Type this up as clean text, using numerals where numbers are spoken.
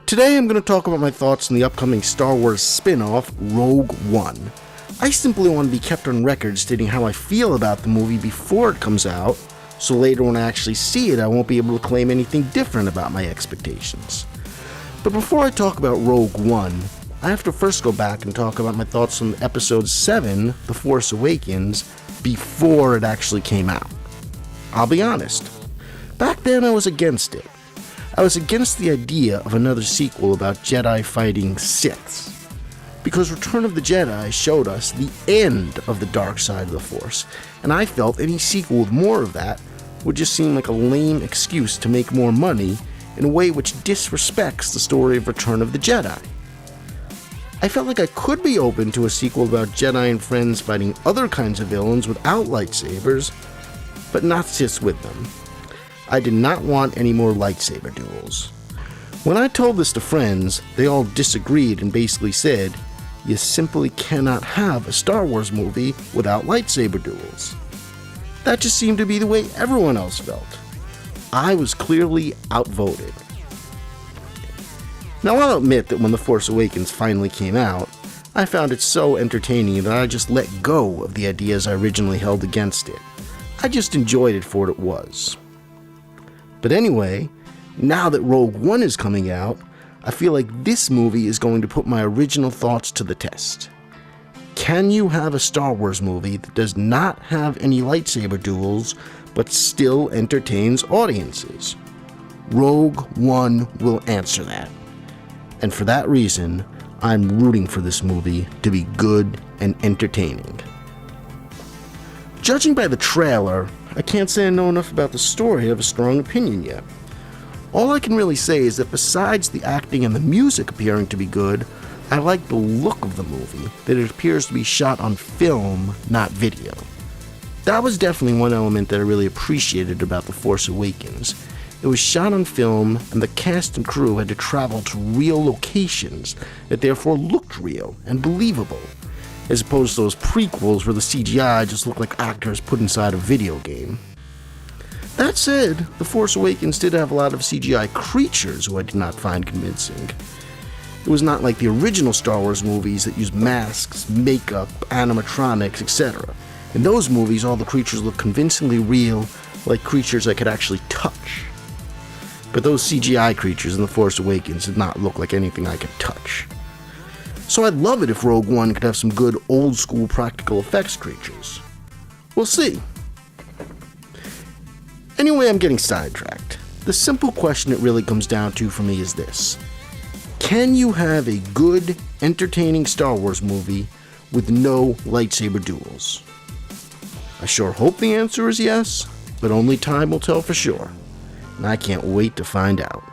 Today I'm going to talk about my thoughts on the upcoming Star Wars spin-off, Rogue One. I simply want to be kept on record stating how I feel about the movie before it comes out, so later when I actually see it I won't be able to claim anything different about my expectations. But before I talk about Rogue One, I have to first go back and talk about my thoughts on Episode 7, The Force Awakens, before it actually came out. I'll be honest, back then I was against it. I was against the idea of another sequel about Jedi fighting Siths, because Return of the Jedi showed us the end of the dark side of the Force, and I felt any sequel with more of that would just seem like a lame excuse to make more money in a way which disrespects the story of Return of the Jedi. I felt like I could be open to a sequel about Jedi and friends fighting other kinds of villains without lightsabers, but not Siths with them. I did not want any more lightsaber duels. When I told this to friends, they all disagreed and basically said, you simply cannot have a Star Wars movie without lightsaber duels. That just seemed to be the way everyone else felt. I was clearly outvoted. Now I'll admit that when The Force Awakens finally came out, I found it so entertaining that I just let go of the ideas I originally held against it. I just enjoyed it for what it was. But anyway, now that Rogue One is coming out, I feel like this movie is going to put my original thoughts to the test. Can you have a Star Wars movie that does not have any lightsaber duels, but still entertains audiences? Rogue One will answer that. And for that reason, I'm rooting for this movie to be good and entertaining. Judging by the trailer, I can't say I know enough about the story to have a strong opinion yet. All I can really say is that besides the acting and the music appearing to be good, I like the look of the movie, that it appears to be shot on film, not video. That was definitely one element that I really appreciated about The Force Awakens. It was shot on film, and the cast and crew had to travel to real locations that therefore looked real and believable, as opposed to those prequels where the CGI just looked like actors put inside a video game. That said, The Force Awakens did have a lot of CGI creatures who I did not find convincing. It was not like the original Star Wars movies that used masks, makeup, animatronics, etc. In those movies, all the creatures looked convincingly real, like creatures I could actually touch. But those CGI creatures in The Force Awakens did not look like anything I could touch. So I'd love it if Rogue One could have some good old-school practical effects creatures. We'll see. Anyway, I'm getting sidetracked. The simple question it really comes down to for me is this. Can you have a good, entertaining Star Wars movie with no lightsaber duels? I sure hope the answer is yes, but only time will tell for sure. And I can't wait to find out.